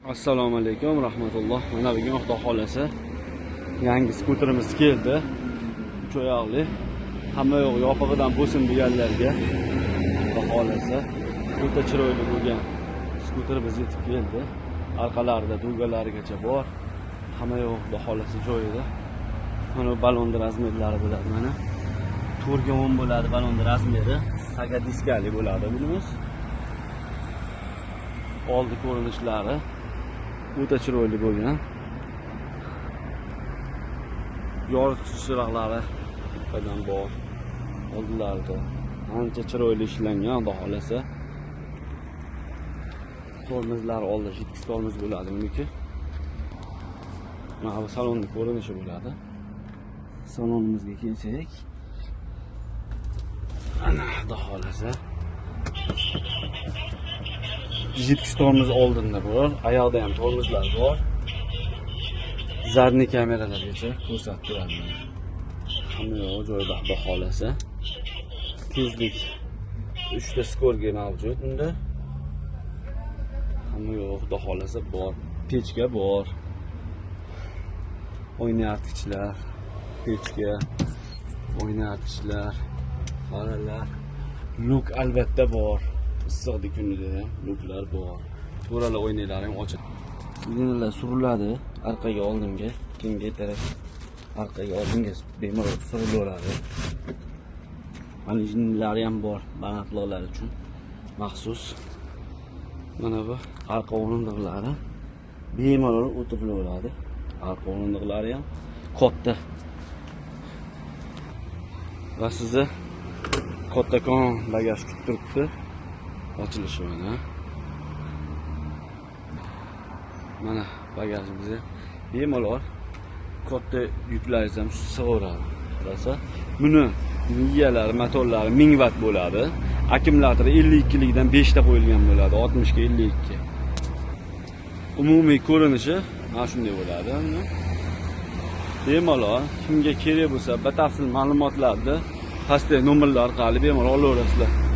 Assalomu alaykum rahmatulloh. Mana bugun Xudo xolasa yangi skuterimiz keldi. 3 oyoqli. Hamma yo'q yopig'idan bo'lsin deganlarga Xudo xolasa o'ta chiroyli bo'lgan skuter biz yetib keldi. Orqalarida dugalarigacha bor. Hamma yo'q Xudo xolasa joyida. Mana balon razmerlari bo'ladi mana. 4 ga 10 bo'ladi balon razmeri. Saga diskali bo'ladi bunimiz. Oldi ko'rinishlari o'ta chiroyli bo'lgan. Yoritgich chiroqlari bilan bor. Oldilarida ancha chiroyli ishlangan, xudo xolasa. Tormozlar oldi, jitkis tormoz bo'ladi buniki. Mana bu salonning ko'rinishi bo'ladi. Salonimizga kelsak, ana xudo xolasa jitkis tormoz oldinda bor, oyoqda ham tormozlar bor. Zadniy kameralargacha ko'rsatib turadi. Hamma yo'q joyida xudo xolasa. Tezlik 3 ta skorga mavjud unda. Hamma yo'q xudo xolasa bor. Pechka bor. O'ynatgichlar, pechka, o'ynatgichlar, faralar, luk albatta bor. Issiqlik kunida ham luklar bor. To'ralar o'ynaylari ham ochiq. Signallar suriladi orqaga oldinga, keyingi taraf orqaga oldinga bemalol surilaveradi. Mana jinlari ham bor, balandliqlar uchun maxsus. Mana bu orqa o'rindiqlari bemalol o'tirilaveradi. Orqa o'rindiqlari ham katta. Va sizni kattakon bagaj kutib turibdi. Ochilishi mana. Mana bagajimizni bemalol katta yuklaringiz ham sig'averadi. Qarasa, buni miyalari, motorlari 1000 vatt bo'ladi. Akkumulyatori 52 likdan 5 ta qo'yilgan bo'ladi, 60 ga 52. Umumiy ko'rinishi mana shunday bo'ladi. Bemalol kimga kerak bo'lsa, batafsil ma'lumotlarni pastdagi nomerlar orqali bemalol olaverasizlar.